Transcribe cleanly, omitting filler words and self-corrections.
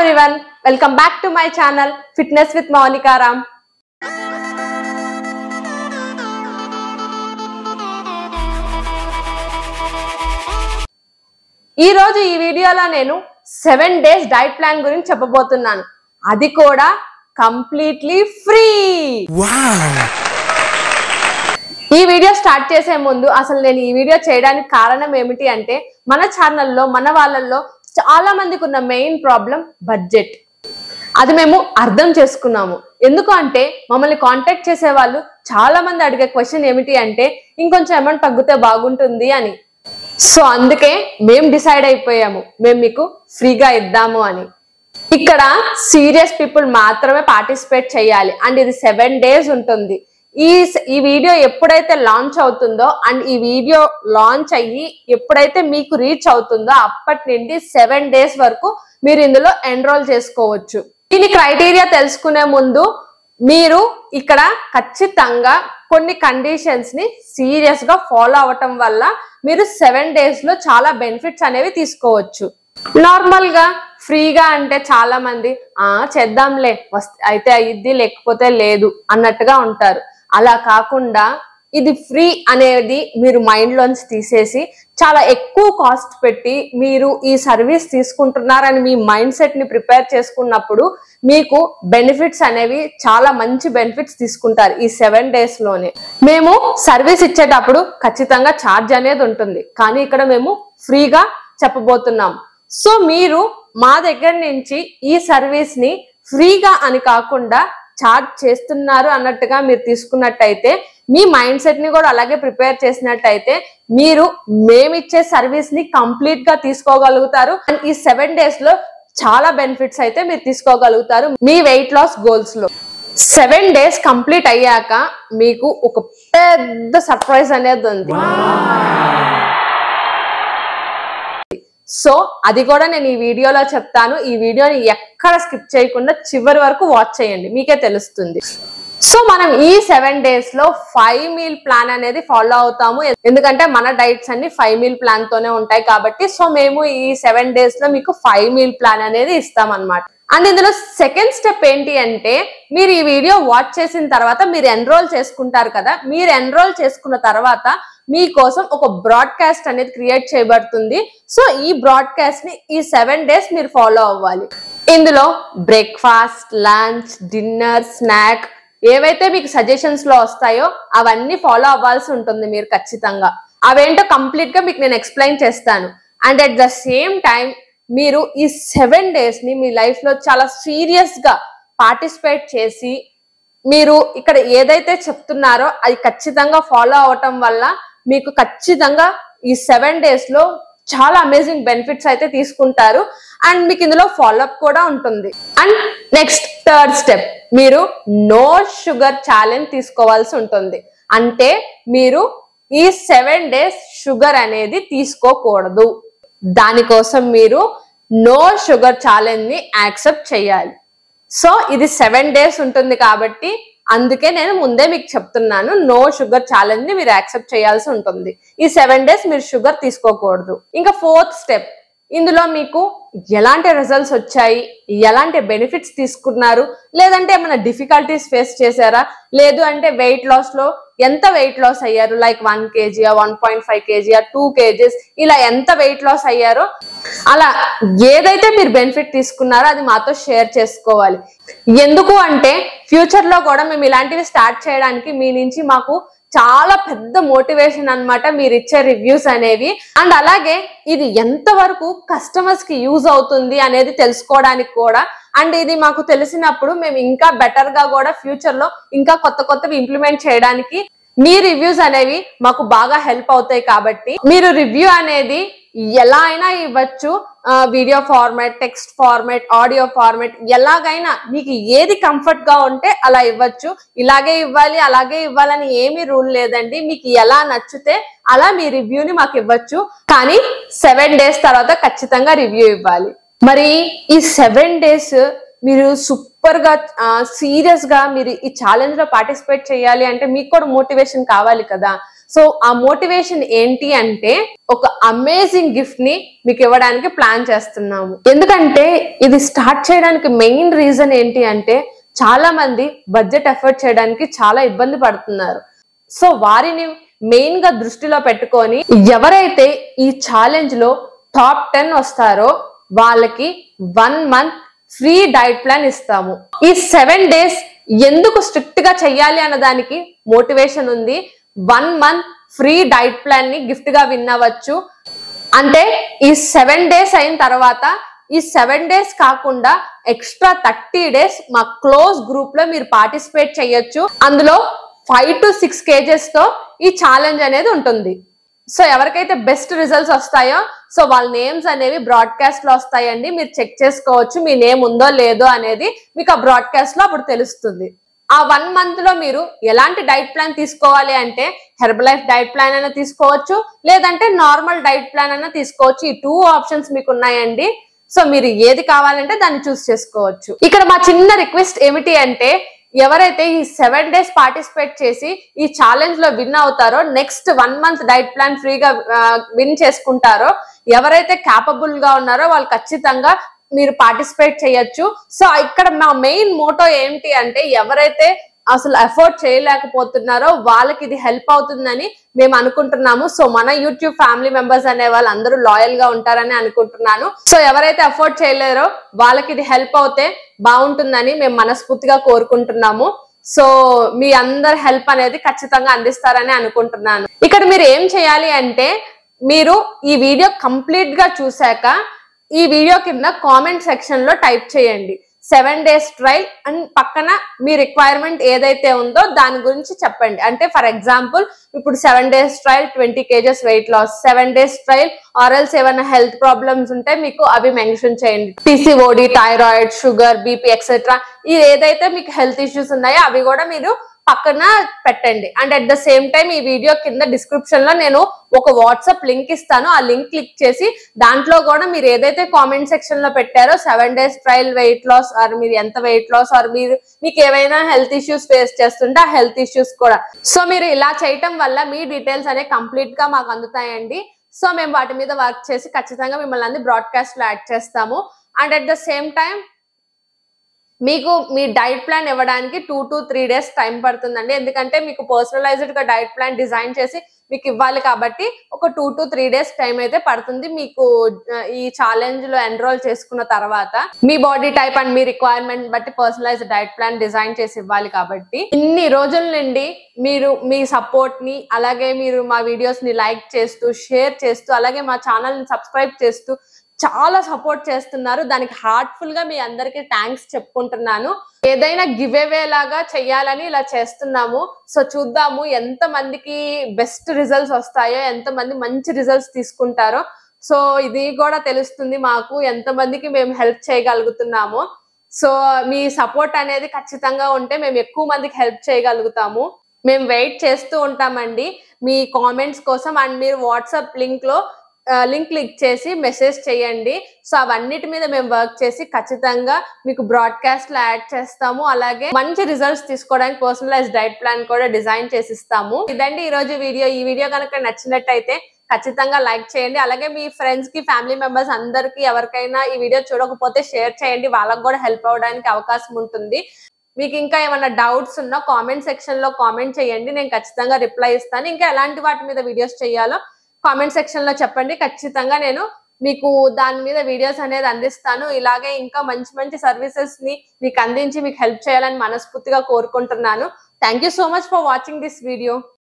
everyone, welcome back to my channel Fitness with Monica Ram. ఈ రోజు ఈ వీడియోలో నేను 7 days డైట్ ప్లాన్ గురించి చెప్పబోతున్నాను. అది కూడా కంప్లీట్లీ ఫ్రీ. వావ్! ఈ వీడియో స్టార్ట్ చేసే ముందు అసలు నేను ఈ వీడియో చేయడానికి కారణం ఏమిటి అంటే మన ఛానల్లో మన వాళ్ళల్లో చాలా మందికి ఉన్న మెయిన్ ప్రాబ్లం బడ్జెట్. అది మేము అర్థం చేసుకున్నాము. ఎందుకు అంటే మమ్మల్ని కాంటాక్ట్ చేసే వాళ్ళు చాలా మంది అడిగే క్వశ్చన్ ఏమిటి అంటే ఇంకొంచెం అమౌంట్ తగ్గితే బాగుంటుంది అని. సో అందుకే మేము డిసైడ్ అయిపోయాము మేము మీకు ఫ్రీగా ఇద్దాము అని. ఇక్కడ సీరియస్ పీపుల్ మాత్రమే పార్టిసిపేట్ చేయాలి అండ్ ఇది 7 days ఉంటుంది. ఈ వీడియో ఎప్పుడైతే లాంచ్ అవుతుందో అండ్ ఈ వీడియో లాంచ్ అయ్యి ఎప్పుడైతే మీకు రీచ్ అవుతుందో అప్పటి నుండి 7 days వరకు మీరు ఇందులో ఎన్రోల్ చేసుకోవచ్చు. దీని క్రైటీరియా తెలుసుకునే ముందు మీరు ఇక్కడ ఖచ్చితంగా కొన్ని కండిషన్స్ ని సీరియస్ గా ఫాలో అవటం వల్ల మీరు 7 days లో చాలా బెనిఫిట్స్ అనేవి తీసుకోవచ్చు. నార్మల్ గా ఫ్రీగా అంటే చాలా మంది చేద్దాంలే అయితే అయ్యిద్ది లేకపోతే లేదు అన్నట్టుగా ఉంటారు. అలా కాకుండా ఇది ఫ్రీ అనేది మీరు మైండ్ లోంచి తీసేసి చాలా ఎక్కువ కాస్ట్ పెట్టి మీరు ఈ సర్వీస్ తీసుకుంటున్నారని మీ మైండ్ సెట్ ని ప్రిపేర్ చేసుకున్నప్పుడు మీకు బెనిఫిట్స్ అనేవి చాలా మంచి బెనిఫిట్స్ తీసుకుంటారు ఈ 7 days లోనే. మేము సర్వీస్ ఇచ్చేటప్పుడు ఖచ్చితంగా ఛార్జ్ అనేది ఉంటుంది, కానీ ఇక్కడ మేము ఫ్రీగా చెప్పబోతున్నాం. సో మీరు మా దగ్గర నుంచి ఈ సర్వీస్ ని ఫ్రీగా అని కాకుండా ఛార్జ్ చేస్తున్నారు అన్నట్టుగా మీరు తీసుకున్నట్టయితే మీ మైండ్ సెట్ ని కూడా అలాగే ప్రిపేర్ చేసినట్టయితే మీరు మేమిచ్చే సర్వీస్ ని కంప్లీట్ గా తీసుకోగలుగుతారు. అండ్ ఈ 7 days లో చాలా బెనిఫిట్స్ అయితే మీరు తీసుకోగలుగుతారు మీ వెయిట్ లాస్ గోల్స్ లో. 7 days కంప్లీట్ అయ్యాక మీకు ఒక పెద్ద సర్ప్రైజ్ అనేది ఉంది. సో అది కూడా నేను ఈ వీడియోలో చెప్తాను. ఈ వీడియోని ఎక్కడ స్కిప్ చేయకుండా చివరి వరకు వాచ్ చేయండి, మీకే తెలుస్తుంది. సో మనం ఈ 7 days లో 5 meal ప్లాన్ అనేది ఫాలో అవుతాము. ఎందుకంటే మన డైట్స్ అన్ని 5 meal ప్లాన్ తోనే ఉంటాయి కాబట్టి సో మేము ఈ 7 days లో మీకు 5 meal ప్లాన్ అనేది ఇస్తాం అన్నమాట. అండ్ ఇందులో సెకండ్ స్టెప్ ఏంటి అంటే మీరు ఈ వీడియో వాచ్ చేసిన తర్వాత మీరు ఎన్రోల్ చేసుకుంటారు కదా, మీరు ఎన్రోల్ చేసుకున్న తర్వాత మీకోసం ఒక బ్రాడ్కాస్ట్ అనేది క్రియేట్ చేయబడుతుంది. సో ఈ బ్రాడ్కాస్ట్ ని ఈ 7 days మీరు ఫాలో అవ్వాలి. ఇందులో బ్రేక్ఫాస్ట్, లంచ్, డిన్నర్, స్నాక్ ఏవైతే మీకు సజెషన్స్ లో వస్తాయో అవన్నీ ఫాలో అవ్వాల్సి ఉంటుంది మీరు ఖచ్చితంగా. అవేంటో కంప్లీట్ గా మీకు నేను ఎక్స్ప్లెయిన్ చేస్తాను. And at the same time మీరు ఈ 7 days ని మీ లైఫ్ లో చాలా సీరియస్ గా పార్టిసిపేట్ చేసి మీరు ఇక్కడ ఏదైతే చెప్తున్నారో అది ఖచ్చితంగా ఫాలో అవటం వల్ల మీకు ఖచ్చితంగా ఈ 7 days లో చాలా అమేజింగ్ బెనిఫిట్స్ అయితే తీసుకుంటారు. అండ్ మీకు ఇందులో ఫాలోఅప్ కూడా ఉంటుంది. అండ్ నెక్స్ట్ థర్డ్ స్టెప్ మీరు నో షుగర్ ఛాలెంజ్ తీసుకోవాల్సి ఉంటుంది. అంటే మీరు ఈ 7 days షుగర్ అనేది తీసుకోకూడదు. దానికోసం మీరు నో షుగర్ ఛాలెంజ్ ని యాక్సెప్ట్ చేయాలి. సో ఇది 7 days ఉంటుంది కాబట్టి అందుకే నేను ముందే మీకు చెప్తున్నాను నో షుగర్ ఛాలెంజ్ ని మీరు యాక్సెప్ట్ చేయాల్సి ఉంటుంది. ఈ 7 days మీరు షుగర్ తీసుకోకూడదు. ఇంకా ఫోర్త్ స్టెప్ ఇందులో మీకు ఎలాంటి రిజల్ట్స్ వచ్చాయి, ఎలాంటి బెనిఫిట్స్ తీసుకున్నారు, లేదంటే ఏమైనా డిఫికల్టీస్ ఫేస్ చేశారా, లేదు అంటే వెయిట్ లాస్ లో ఎంత వెయిట్ లాస్ అయ్యారు, లైక్ 1 kg, 1.5 kg, 2 kgs ఇలా ఎంత వెయిట్ లాస్ అయ్యారో అలా ఏదైతే మీరు బెనిఫిట్ తీసుకున్నారో అది మాతో షేర్ చేసుకోవాలి. ఎందుకు అంటే ఫ్యూచర్ లో కూడా మేము ఇలాంటివి స్టార్ట్ చేయడానికి మీ నుంచి మాకు చాలా పెద్ద మోటివేషన్ అన్నమాట మీరు ఇచ్చే రివ్యూస్ అనేవి. అండ్ అలాగే ఇది ఎంతవరకు కస్టమర్స్ కి యూజ్ అవుతుంది అనేది తెలుసుకోవడానికి కూడా. అండ్ ఇది మాకు తెలిసినప్పుడు మేము ఇంకా బెటర్ గా కూడా ఫ్యూచర్ లో ఇంకా కొత్తవి ఇంప్లిమెంట్ చేయడానికి మీ రివ్యూస్ అనేవి మాకు బాగా హెల్ప్ అవుతాయి. కాబట్టి మీరు రివ్యూ అనేది ఎలా అయినా ఇవ్వచ్చు, video format, text format, audio format, ఎలాగైనా మీకు ఏది కంఫర్ట్ గా ఉంటే అలా ఇవ్వచ్చు. ఇలాగే ఇవ్వాలి అలాగే ఇవ్వాలని ఏమీ రూల్ లేదండి. మీకు ఎలా నచ్చితే అలా మీ రివ్యూని మాకు ఇవ్వచ్చు. కానీ 7 days తర్వాత ఖచ్చితంగా రివ్యూ ఇవ్వాలి. మరి ఈ 7 days మీరు సూపర్ గా సీరియస్ గా మీరు ఈ ఛాలెంజ్ లో పార్టిసిపేట్ చేయాలి అంటే మీకు కూడా మోటివేషన్ కావాలి కదా. సో ఆ మోటివేషన్ ఏంటి అంటే ఒక అమేజింగ్ గిఫ్ట్ ని మీకు ఇవ్వడానికి ప్లాన్ చేస్తున్నాము. ఎందుకంటే ఇది స్టార్ట్ చేయడానికి మెయిన్ రీజన్ ఏంటి అంటే చాలా మంది బడ్జెట్ ఎఫర్ట్ చేయడానికి చాలా ఇబ్బంది పడుతున్నారు. సో వారిని మెయిన్ గా దృష్టిలో పెట్టుకొని ఎవరైతే ఈ ఛాలెంజ్ లో టాప్ 10 వస్తారో వాళ్ళకి 1 month ఫ్రీ డైట్ ప్లాన్ ఇస్తాము. ఈ 7 days ఎందుకు స్ట్రిక్ట్ గా చెయ్యాలి అన్న దానికి మోటివేషన్ ఉంది. 1 month ఫ్రీ డైట్ ప్లాన్ ని గిఫ్ట్ గా విన్ అవ్వచ్చు. అంటే ఈ 7 days అయిన తర్వాత ఈ 7 days కాకుండా ఎక్స్ట్రా 30 days మా క్లోజ్ గ్రూప్ లో మీరు పార్టిసిపేట్ చేయొచ్చు. అందులో 5 to 6 kgs తో ఈ ఛాలెంజ్ అనేది ఉంటుంది. సో ఎవరికైతే బెస్ట్ రిజల్ట్స్ వస్తాయో సో వాళ్ళ నేమ్స్ అనేవి బ్రాడ్కాస్ట్ లో వస్తాయండి. మీరు చెక్ చేసుకోవచ్చు మీ నేమ్ ఉందో లేదో అనేది మీకు ఆ బ్రాడ్కాస్ట్ లో అప్పుడు తెలుస్తుంది. ఆ 1 month లో మీరు ఎలాంటి డైట్ ప్లాన్ తీసుకోవాలి అంటే హెర్బలైఫ్ డైట్ ప్లాన్ అయినా తీసుకోవచ్చు, లేదంటే నార్మల్ డైట్ ప్లాన్ అయినా తీసుకోవచ్చు. ఈ 2 ఆప్షన్స్ మీకు ఉన్నాయండి. సో మీరు ఏది కావాలంటే దాన్ని చూస్ చేసుకోవచ్చు. ఇక్కడ మా చిన్న రిక్వెస్ట్ ఏమిటి అంటే ఎవరైతే ఈ 7 days పార్టిసిపేట్ చేసి ఈ ఛాలెంజ్ లో విన్ అవుతారో నెక్స్ట్ 1 month డైట్ ప్లాన్ ఫ్రీగా విన్ చేసుకుంటారో ఎవరైతే క్యాపబుల్ గా ఉన్నారో వాళ్ళు ఖచ్చితంగా మీరు పార్టిసిపేట్ చేయొచ్చు. సో ఇక్కడ మా మెయిన్ మోటో ఏంటి అంటే ఎవరైతే అసలు ఎఫోర్డ్ చేయలేకపోతున్నారో వాళ్ళకి ఇది హెల్ప్ అవుతుందని మేము అనుకుంటున్నాము. సో మన యూట్యూబ్ ఫ్యామిలీ మెంబర్స్ అనే వాళ్ళు అందరూ లాయల్ గా ఉంటారని అనుకుంటున్నాను. సో ఎవరైతే ఎఫోర్డ్ చేయలేరో వాళ్ళకి ఇది హెల్ప్ అవుతే బాగుంటుందని మేము మనస్ఫూర్తిగా కోరుకుంటున్నాము. సో మీ అందరి హెల్ప్ అనేది ఖచ్చితంగా అందిస్తారని అనుకుంటున్నాను. ఇక్కడ మీరు ఏం చేయాలి అంటే మీరు ఈ వీడియో కంప్లీట్ గా చూసాక ఈ వీడియో కింద కామెంట్ సెక్షన్ లో టైప్ చేయండి 7 days ట్రయల్ అండ్ పక్కన మీ రిక్వైర్మెంట్ ఏదైతే ఉందో దాని గురించి చెప్పండి. అంటే ఫర్ ఎగ్జాంపుల్ ఇప్పుడు 7 days trial 20 kgs weight loss, 7 days trial ఆర్ఎల్స్ ఏమైనా హెల్త్ ప్రాబ్లమ్స్ ఉంటే మీకు అవి మెన్షన్ చేయండి. PCOD, thyroid, sugar, BP etcetera ఇది ఏదైతే మీకు హెల్త్ ఇష్యూస్ ఉన్నాయో అవి కూడా మీరు పక్కన పెట్టండి. And at the same time ఈ వీడియో కింద డిస్క్రిప్షన్ లో నేను ఒక వాట్సాప్ లింక్ ఇస్తాను. ఆ లింక్ క్లిక్ చేసి దాంట్లో కూడా మీరు ఏదైతే కామెంట్ సెక్షన్ లో పెట్టారో 7 days trial weight loss or మీరు ఎంత వెయిట్ లాస్ ఆర్ మీకు ఏవైనా హెల్త్ ఇష్యూస్ ఫేస్ చేస్తుంటే ఆ హెల్త్ ఇష్యూస్ కూడా సో మీరు ఇలా చేయటం వల్ల మీ డీటెయిల్స్ అనేవి కంప్లీట్ గా మాకు అందుతాయండి. సో మేము వాటి మీద వర్క్ చేసి ఖచ్చితంగా మిమ్మల్ని అన్ని బ్రాడ్కాస్ట్ లో యాడ్ చేస్తాము. And at the same time మీకు మీ డైట్ ప్లాన్ ఇవ్వడానికి 2 to 3 days టైం పడుతుందండి. ఎందుకంటే మీకు పర్సనలైజ్డ్ గా డైట్ ప్లాన్ డిజైన్ చేసి మీకు ఇవ్వాలి కాబట్టి ఒక 2 to 3 days టైం అయితే పడుతుంది. మీకు ఈ ఛాలెంజ్ లో ఎన్రోల్ చేసుకున్న తర్వాత మీ బాడీ టైప్ అండ్ మీ రిక్వైర్మెంట్ బట్టి పర్సనలైజ్డ్ డైట్ ప్లాన్ డిజైన్ చేసి ఇవ్వాలి కాబట్టి ఇన్ని రోజుల నుండి మీరు మీ సపోర్ట్ ని అలాగే మీరు మా వీడియోస్ ని లైక్ చేస్తూ షేర్ చేస్తూ అలాగే మా ఛానల్ ని సబ్స్క్రైబ్ చేస్తూ చాలా సపోర్ట్ చేస్తున్నారు. దానికి హార్ట్ఫుల్ గా మీ అందరికి థ్యాంక్స్ చెప్పుకుంటున్నాను. ఏదైనా గివ్ అవే లాగా చెయ్యాలని ఇలా చేస్తున్నాము. సో చూద్దాము ఎంత మందికి బెస్ట్ రిజల్ట్స్ వస్తాయో, ఎంత మంది మంచి రిజల్ట్స్ తీసుకుంటారో. సో ఇది కూడా తెలుస్తుంది మాకు ఎంత మందికి మేము హెల్ప్ చేయగలుగుతున్నాము. సో మీ సపోర్ట్ అనేది ఖచ్చితంగా ఉంటే మేము ఎక్కువ మందికి హెల్ప్ చేయగలుగుతాము. మేము వెయిట్ చేస్తూ ఉంటామండి మీ కామెంట్స్ కోసం. అండ్ మీరు వాట్సాప్ లింక్ క్లిక్ చేసి మెసేజ్ చేయండి. సో అవన్నిటి మీద మేము వర్క్ చేసి ఖచ్చితంగా మీకు బ్రాడ్కాస్ట్ లో యాడ్ చేస్తాము. అలాగే మంచి రిజల్ట్స్ తీసుకోవడానికి పర్సనలైజ్ డైట్ ప్లాన్ కూడా డిజైన్ చేసి ఇస్తాము. ఇదండి ఈ రోజు వీడియో. ఈ వీడియో కనుక నచ్చినట్టయితే ఖచ్చితంగా లైక్ చేయండి. అలాగే మీ ఫ్రెండ్స్ కి ఫ్యామిలీ మెంబర్స్ అందరికి ఎవరికైనా ఈ వీడియో చూడకపోతే షేర్ చేయండి. వాళ్ళకి కూడా హెల్ప్ అవడానికి అవకాశం ఉంటుంది. మీకు ఇంకా ఏమైనా డౌట్స్ ఉన్నా కామెంట్ సెక్షన్ లో కామెంట్ చేయండి. నేను ఖచ్చితంగా రిప్లై ఇస్తాను. ఇంకా ఎలాంటి వాటి మీద వీడియోస్ చేయాలో కామెంట్ సెక్షన్ లో చెప్పండి. ఖచ్చితంగా నేను మీకు దాని మీద వీడియోస్ అనేది అందిస్తాను. ఇలాగే ఇంకా మంచి మంచి సర్వీసెస్ ని మీకు అందించి మీకు హెల్ప్ చేయాలని మనస్ఫూర్తిగా కోరుకుంటున్నాను. Thank you so much for watching this video.